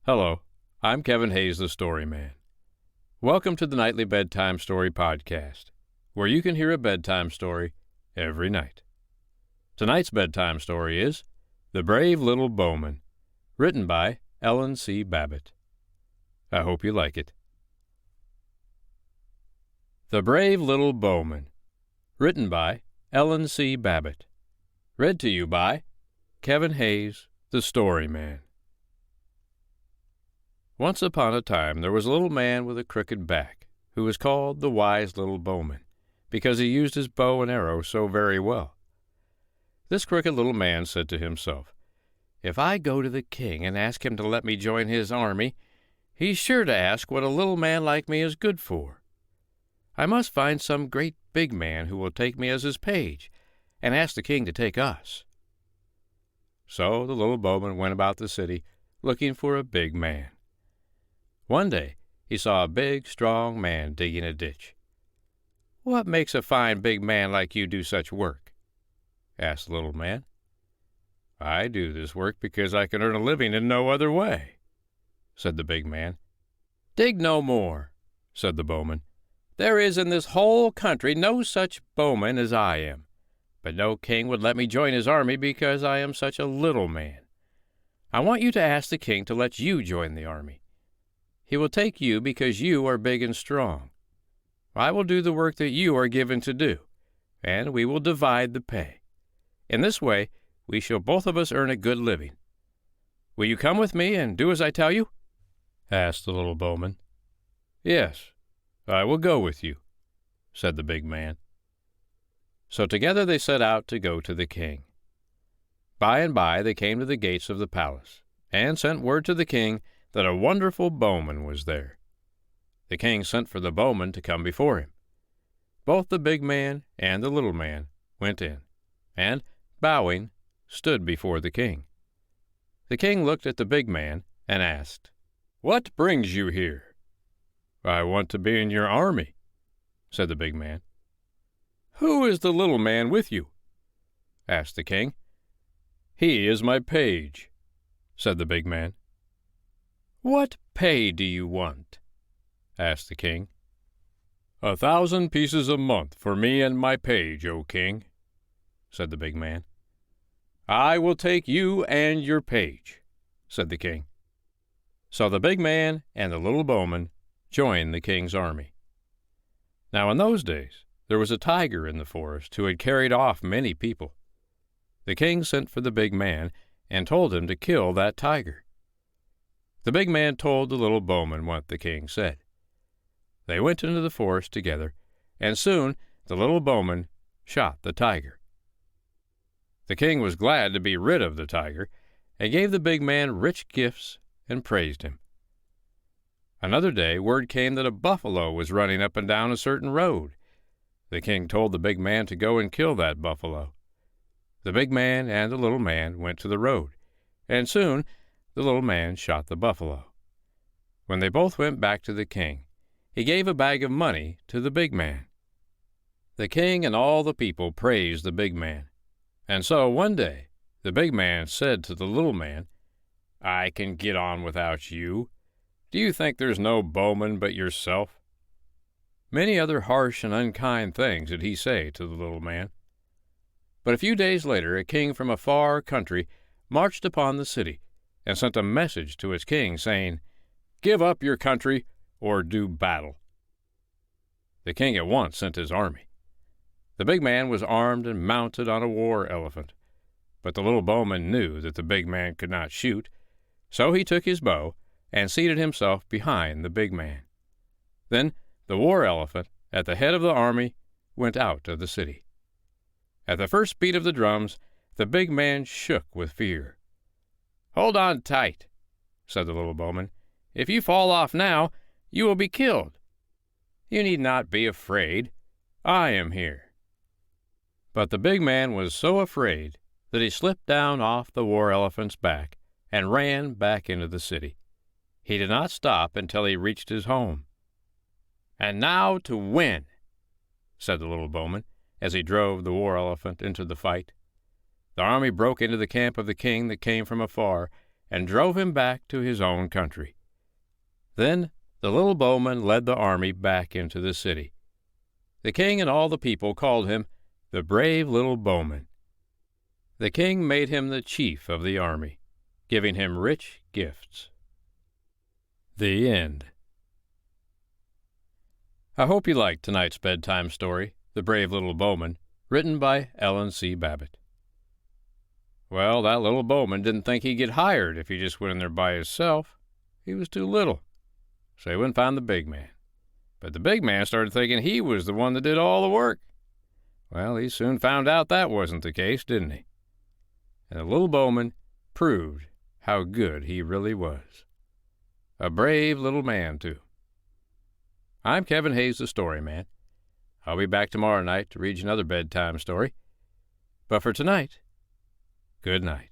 Hello, I'm Kevin Hayes, the Story Man. Welcome to the Nightly Bedtime Story Podcast, where you can hear a bedtime story every night. Tonight's bedtime story is The Brave Little Bowman, written by Ellen C. Babbitt. I hope you like it. The Brave Little Bowman, written by Ellen C. Babbitt. Read to you by Kevin Hayes, the Story Man. Once upon a time there was a little man with a crooked back, who was called the Wise Little Bowman, because he used his bow and arrow so very well. This crooked little man said to himself, "If I go to the king and ask him to let me join his army, he's sure to ask what a little man like me is good for. I must find some great big man who will take me as his page, and ask the king to take us." So the little bowman went about the city, looking for a big man. One day he saw a big, strong man digging a ditch. "What makes a fine big man like you do such work?" asked the little man. "I do this work because I can earn a living in no other way," said the big man. "Dig no more," said the bowman. "There is in this whole country no such bowman as I am, but no king would let me join his army because I am such a little man. I want you to ask the king to let you join the army. He will take you because you are big and strong. I will do the work that you are given to do, and we will divide the pay. In this way, we shall both of us earn a good living. Will you come with me and do as I tell you?" asked the little bowman. "Yes, I will go with you," said the big man. So together they set out to go to the king. By and by they came to the gates of the palace, and sent word to the king that a wonderful bowman was there. The king sent for the bowman to come before him. Both the big man and the little man went in, and, bowing, stood before the king. The king looked at the big man and asked, "What brings you here?" "I want to be in your army," said the big man. "Who is the little man with you?" asked the king. "He is my page," said the big man. "What pay do you want?" asked the king. 1,000 pieces a month for me and my page, O king," said the big man. "I will take you and your page," said the king. So the big man and the little bowman joined the king's army. Now in those days there was a tiger in the forest who had carried off many people. The king sent for the big man and told him to kill that tiger. The big man told the little bowman what the king said. They went into the forest together, and soon the little bowman shot the tiger. The king was glad to be rid of the tiger, and gave the big man rich gifts and praised him. Another day word came that a buffalo was running up and down a certain road. The king told the big man to go and kill that buffalo. The big man and the little man went to the road, and soon the little man shot the buffalo. When they both went back to the king, he gave a bag of money to the big man. The king and all the people praised the big man, and so one day the big man said to the little man, "I can get on without you. Do you think there's no bowman but yourself?" Many other harsh and unkind things did he say to the little man. But a few days later a king from a far country marched upon the city, and sent a message to its king, saying, "Give up your country, or do battle." The king at once sent his army. The big man was armed and mounted on a war elephant, but the little bowman knew that the big man could not shoot, so he took his bow and seated himself behind the big man. Then the war elephant, at the head of the army, went out of the city. At the first beat of the drums, the big man shook with fear. "Hold on tight," said the little bowman. "If you fall off now, you will be killed. You need not be afraid. I am here." But the big man was so afraid that he slipped down off the war elephant's back and ran back into the city. He did not stop until he reached his home. "And now to win," said the little bowman, as he drove the war elephant into the fight. The army broke into the camp of the king that came from afar, and drove him back to his own country. Then the little bowman led the army back into the city. The king and all the people called him the brave little bowman. The king made him the chief of the army, giving him rich gifts. The end. I hope you liked tonight's bedtime story, The Brave Little Bowman, written by Ellen C. Babbitt. Well, that little bowman didn't think he'd get hired if he just went in there by himself. He was too little, so he went and found the big man. But the big man started thinking he was the one that did all the work. Well, he soon found out that wasn't the case, didn't he? And the little bowman proved how good he really was. A brave little man, too. I'm Kevin Hayes, the Story Man. I'll be back tomorrow night to read you another bedtime story. But for tonight, good night.